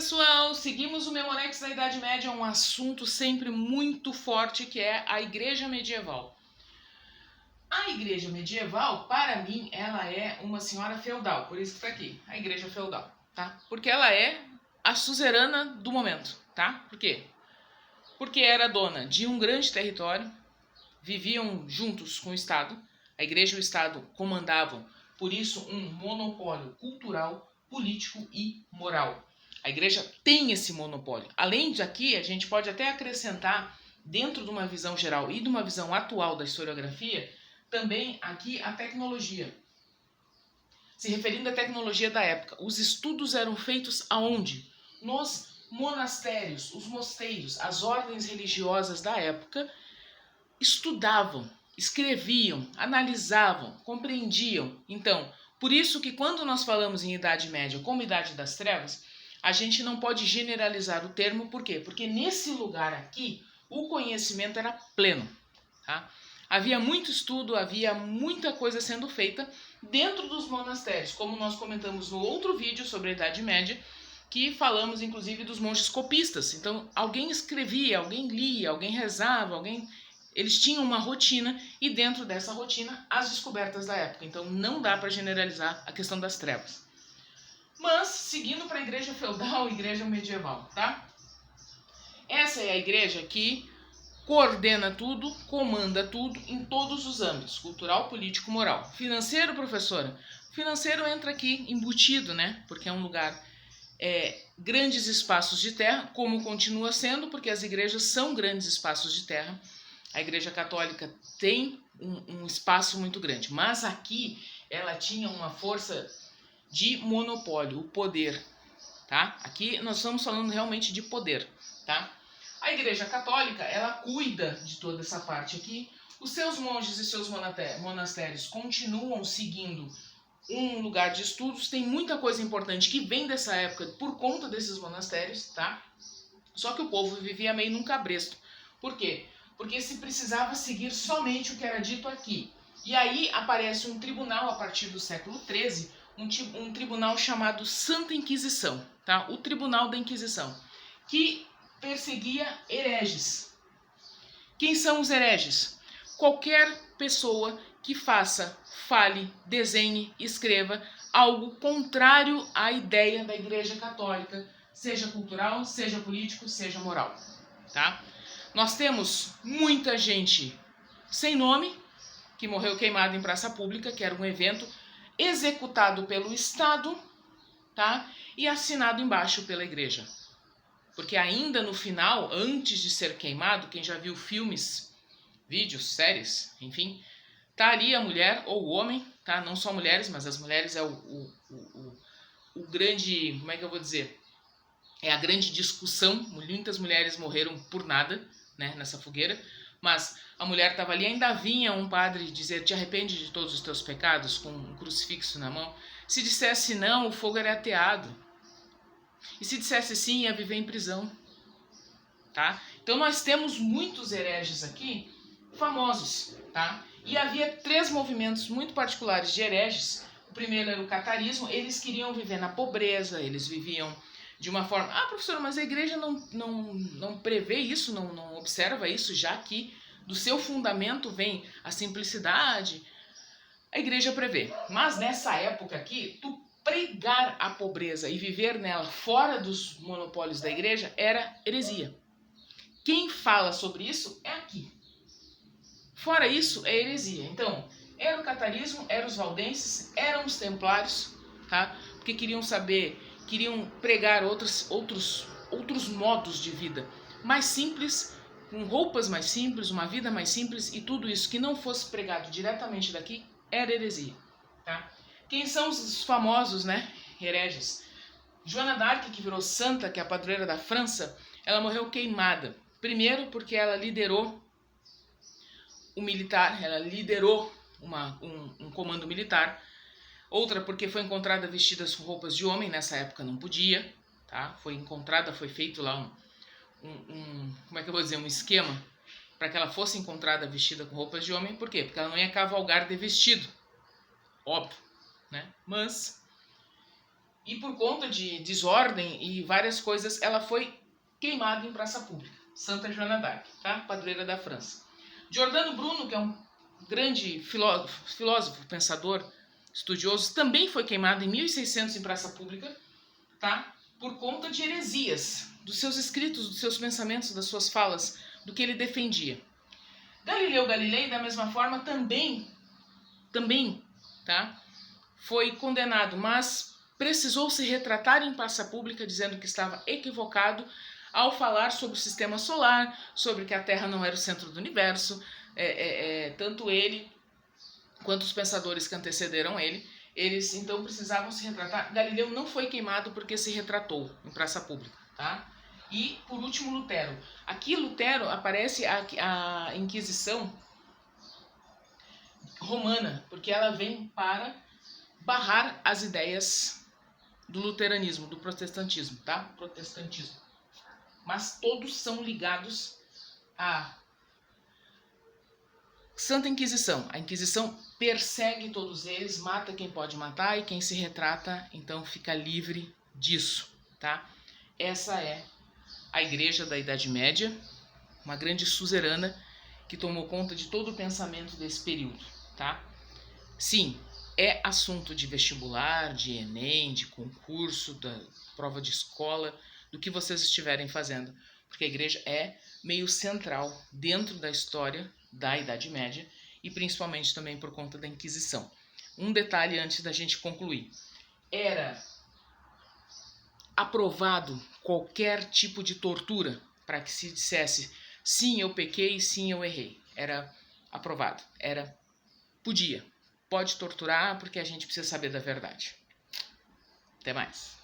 pessoal, seguimos o Memorex da Idade Média, um assunto sempre muito forte que é a Igreja Medieval. A Igreja Medieval, para mim, ela é uma senhora feudal, por isso que está aqui, a Igreja Feudal, tá? Porque ela é a suzerana do momento, tá? Por quê? Porque era dona de um grande território, viviam juntos com o Estado, a Igreja e o Estado comandavam, por isso, um monopólio cultural, político e moral. A igreja tem esse monopólio. Além de aqui, a gente pode até acrescentar, dentro de uma visão geral e de uma visão atual da historiografia, também aqui a tecnologia. Se referindo à tecnologia da época, os estudos eram feitos aonde? Nos monastérios, os mosteiros, as ordens religiosas da época estudavam, escreviam, analisavam, compreendiam. Então, por isso que quando nós falamos em Idade Média como Idade das Trevas, a gente não pode generalizar o termo, por quê? Porque nesse lugar aqui, o conhecimento era pleno. Tá? Havia muito estudo, havia muita coisa sendo feita dentro dos monastérios, como nós comentamos no outro vídeo sobre a Idade Média, que falamos inclusive dos monges copistas. Então, alguém escrevia, alguém lia, alguém rezava, eles tinham uma rotina e dentro dessa rotina as descobertas da época. Então, não dá para generalizar a questão das trevas. Mas, seguindo para a igreja feudal e igreja medieval, tá? Essa é a igreja que coordena tudo, comanda tudo em todos os âmbitos, cultural, político, moral. Financeiro, professora? Financeiro entra aqui embutido, né? Porque é um lugar, grandes espaços de terra, como continua sendo, porque as igrejas são grandes espaços de terra. A igreja católica tem um espaço muito grande, mas aqui ela tinha uma força de monopólio, o poder, tá? Aqui nós estamos falando realmente de poder, tá? A Igreja Católica, ela cuida de toda essa parte aqui. Os seus monges e seus monastérios continuam seguindo um lugar de estudos. Tem muita coisa importante que vem dessa época por conta desses monastérios, tá? Só que o povo vivia meio num cabresto. Por quê? Porque se precisava seguir somente o que era dito aqui. E aí aparece um tribunal a partir do século XIII, um tribunal chamado Santa Inquisição, tá? O Tribunal da Inquisição, que perseguia hereges. Quem são os hereges? Qualquer pessoa que faça, fale, desenhe, escreva algo contrário à ideia da Igreja Católica, seja cultural, seja político, seja moral, tá? Nós temos muita gente sem nome que morreu queimado em praça pública, que era um evento executado pelo Estado, tá? E assinado embaixo pela igreja. Porque ainda no final, antes de ser queimado, quem já viu filmes, vídeos, séries, enfim, tá ali a mulher ou o homem, tá? Não só mulheres, mas as mulheres é o grande, como é que eu vou dizer? É a grande discussão. Muitas mulheres morreram por nada, né, nessa fogueira. Mas a mulher estava ali, ainda vinha um padre dizer: te arrepende de todos os teus pecados, com um crucifixo na mão. Se dissesse não, o fogo era ateado. E se dissesse sim, ia viver em prisão. Tá? Então nós temos muitos hereges aqui, famosos. Tá? E havia 3 movimentos muito particulares de hereges. O primeiro era o catarismo. Eles queriam viver na pobreza, eles viviam de uma forma... Ah, professor, mas a igreja não prevê isso, não observa isso, já que do seu fundamento vem a simplicidade. A igreja prevê. Mas nessa época aqui, tu pregar a pobreza e viver nela fora dos monopólios da igreja era heresia. Quem fala sobre isso é aqui. Fora isso, é heresia. Então, era o catarismo, eram os valdenses, eram os templários, tá? Porque queriam pregar outros modos de vida mais simples, com roupas mais simples, uma vida mais simples, e tudo isso que não fosse pregado diretamente daqui era heresia, tá? Quem são os famosos, né, hereges? Joana d'Arc, que virou santa, que é a padroeira da França, ela morreu queimada. Primeiro porque ela liderou o militar, ela liderou um comando militar. Outra porque foi encontrada vestida com roupas de homem, nessa época não podia, tá? Foi feito lá como é que eu vou dizer, um esquema para que ela fosse encontrada vestida com roupas de homem. Por quê? Porque ela não ia cavalgar de vestido, óbvio, né? Mas e por conta de desordem e várias coisas, ela foi queimada em praça pública. Santa Joana d'Arc, tá? Padroeira da França. Giordano Bruno, que é um grande filósofo, pensador, estudioso, também foi queimado em 1600 em praça pública, tá? Por conta de heresias, dos seus escritos, dos seus pensamentos, das suas falas, do que ele defendia. Galileu Galilei, da mesma forma, também, tá? Foi condenado, mas precisou se retratar em praça pública, dizendo que estava equivocado ao falar sobre o sistema solar, sobre que a Terra não era o centro do universo. Tanto ele quanto os pensadores que antecederam ele, eles então precisavam se retratar. Galileu não foi queimado porque se retratou em praça pública, tá? E, por último, Lutero. Aqui, Lutero, aparece a Inquisição romana, porque ela vem para barrar as ideias do luteranismo, do protestantismo, tá? Protestantismo. Mas todos são ligados à Santa Inquisição. A Inquisição persegue todos eles, mata quem pode matar, e quem se retrata, então, fica livre disso, tá? Essa é a Igreja da Idade Média, uma grande suzerana que tomou conta de todo o pensamento desse período, tá? Sim, é assunto de vestibular, de Enem, de concurso, da prova de escola, do que vocês estiverem fazendo, porque a igreja é meio central dentro da história da Idade Média e principalmente também por conta da Inquisição. Um detalhe antes da gente concluir. Era aprovado qualquer tipo de tortura para que se dissesse sim, eu pequei, sim, eu errei. Era aprovado. Pode torturar porque a gente precisa saber da verdade. Até mais.